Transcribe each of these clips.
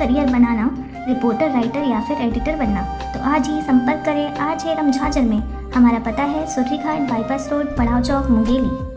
Career बनाना, reporter, writer या फिर editor बनना, तो आज ही संपर्क करें RJ झाझर में। हमारा पता है सुर्री घाट, बाईपास रोड, पड़ाव चौक, मुंगेली।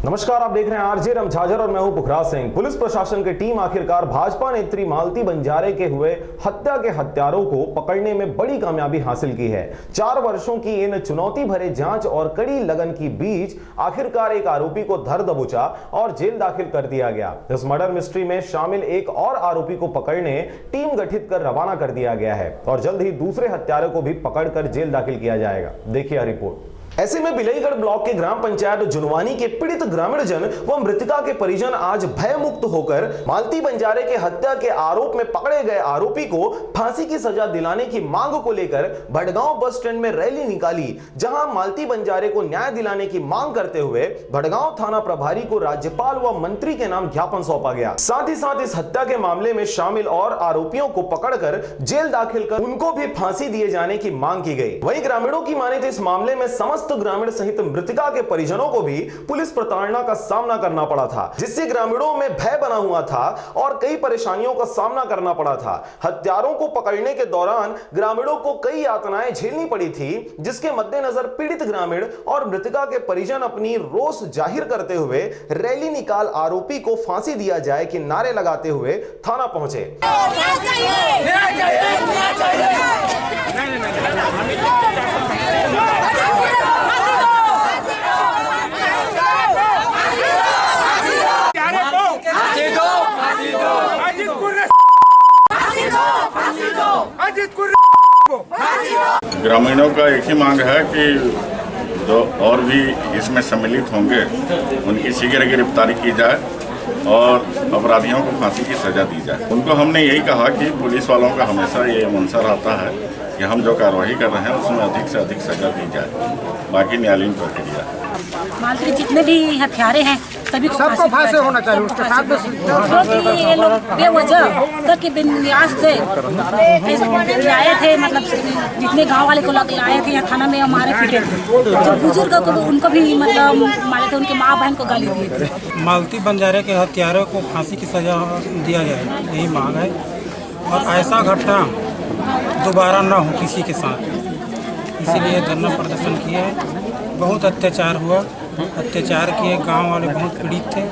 नमस्कार, आप देख रहे हैं RJ झाझर और मैं हूं पुखराज सिंह। पुलिस प्रशासन की टीम आखिरकार भाजपा नेत्री मालती बंजारे के हुए हत्या के हत्यारों को पकड़ने में बड़ी कामयाबी हासिल की है। 4 वर्षों की इन चुनौती भरे जांच और कड़ी लगन की बीच आखिरकार एक आरोपी को धर दबोचा और जेल दाखिल कर दिया गया। इस मर्डर मिस्ट्री में शामिल एक और आरोपी को पकड़ने टीम गठित कर रवाना कर दिया गया है और जल्द ही दूसरे हत्यारों को भी पकड़कर जेल दाखिल किया जाएगा। देखिए रिपोर्ट। ऐसे में बिलईगढ़ ब्लॉक के ग्राम पंचायत जुनवानी के पीड़ित ग्रामीण जन व मृतका के परिजन आज भय मुक्त होकर मालती बंजारे के हत्या के आरोप में पकड़े गए आरोपी को फांसी की सजा दिलाने की मांग को लेकर भड़गांव बस स्टैंड में रैली निकाली, जहां मालती बंजारे को न्याय दिलाने की मांग करते हुए भड़गांव थाना प्रभारी को राज्यपाल व मंत्री के नाम ज्ञापन सौंपा गया। साथ ही साथ इस हत्या के मामले में शामिल और आरोपियों को पकड़कर जेल दाखिल कर उनको भी फांसी दिए जाने की मांग की गई। वहीं ग्रामीणों की माने तो इस मामले में समस्त ग्रामीण सहित मृतका के परिजनों को भी पुलिस प्रताड़ना का सामना करना पड़ा था, जिससे ग्रामीणों में भय बना हुआ था और कई परेशानियों का सामना करना पड़ा था। हत्यारों को पकड़ने के दौरान ग्रामीणों को कई यातनाएं झेलनी पड़ी थी, जिसके मद्देनजर पीड़ित ग्रामीण और मृतका के परिजन अपनी रोष जाहिर करते हुए रैली निकाल आरोपी को फांसी दिया जाए कि नारे लगाते हुए थाना पहुंचे। ग्रामीणों का एक ही मांग है कि जो और भी इसमें सम्मिलित होंगे उनकी शीघ्र गिरफ्तारी की जाए और अपराधियों को फांसी की सजा दी जाए। उनको हमने यही कहा कि पुलिस वालों का हमेशा ये मंशा रहता है कि हम जो कार्रवाई कर रहे हैं उसमें अधिक से अधिक सजा दी जाए, बाकी न्यायालयीन प्रक्रिया। मालती जितने भी हथियारे हैं सभी को सबको फांसी होना चाहिए उसके साथ में, क्योंकि ये लोग बेवजह तक के बिन्यास से लाए थे, मतलब जितने गांव वाले को लाए थे यहाँ थाना में हमारे पीटे थे, जो बुजुर्ग को उनको भी मतलब मारे थे, उनके माँ बहन को गाली दिए थे। मालती बंजारे के हत्यारों को फांसी की सजा दिया जाए, यही मांग है और ऐसा घटना दोबारा न हो किसी के साथ, इसीलिए धरना प्रदर्शन किया है। बहुत अत्याचार हुआ, अत्याचार किए, गांव वाले बहुत पीड़ित थे,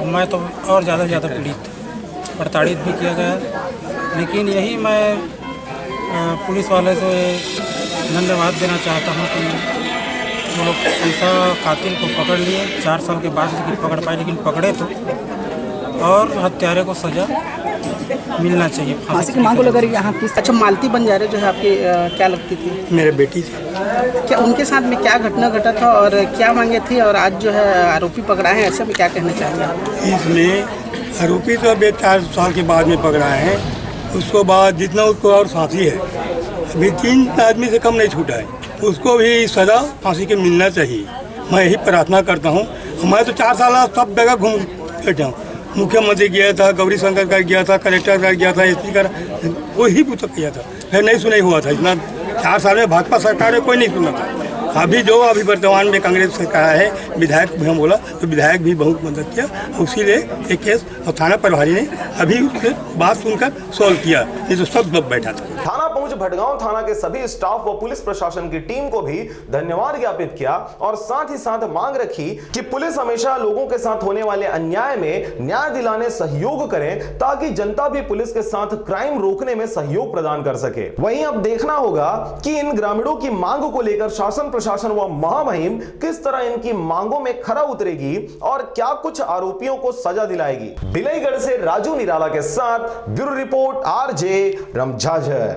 मैं तो और ज़्यादा पीड़ित थे, प्रताड़ित भी किया गया। लेकिन यही मैं पुलिस वाले से धन्यवाद देना चाहता हूँ कि वो लोग ऐसा कातिल को पकड़ लिए 4 साल के बाद, लेकिन पकड़ पाए, लेकिन पकड़े तो, और हत्यारे को सजा मिलना चाहिए। फांसी की मांग को लेकर यहाँ किस। अच्छा, मालती बंजारे जो है आपकी क्या लगती थी? मेरे बेटी थी। क्या उनके साथ में क्या घटना घटा था और क्या मांगे थी, और आज जो है आरोपी पकड़ा है, ऐसे में क्या कहना चाहिए? इसमें आरोपी तो अभी 4 साल के बाद में पकड़ा है, उसको बाद जितना उसको और फांसी है, अभी 3 आदमी से कम नहीं छूटा है, उसको भी सजा फांसी के मिलना चाहिए। मैं यही प्रार्थना करता हूँ। मैं तो 4 साल सब जगह घूम बैठा हूँ, मुख्यमंत्री गया था, गौरी शंकर का गया था, कलेक्टर का गया था, SP का, वही पूछा किया था, फिर नहीं सुनाई हुआ था। इतना 4 साल में भाजपा सरकार में कोई नहीं सुना था। अभी जो अभी वर्तमान में कांग्रेस सरकार है, विधायक भी हम बोला तो विधायक भी बहुत मदद किया, उसीलिए एक केस और थाना प्रभारी ने अभी उसके बात सुनकर सॉल्व किया, ये तो सब लोग बैठा था। थाना पहुंच भड़गांव थाना के सभी स्टाफ व पुलिस प्रशासन की टीम को भी धन्यवाद ज्ञापित किया और साथ ही साथ मांग रखी कि पुलिस हमेशा लोगों के साथ होने वाले अन्याय में न्याय दिलाने सहयोग करें, ताकि जनता भी पुलिस के साथ क्राइम रोकने में सहयोग प्रदान कर सके। वहीं अब देखना होगा कि इन ग्रामीणों की मांग को लेकर शासन प्रशासन व महामहिम किस तरह इनकी मांगों में खरा उतरेगी और क्या कुछ आरोपियों को सजा दिलाएगी। बिलईगढ़ से राजू निराला के साथ ब्यूरो रिपोर्ट RJ झाझर।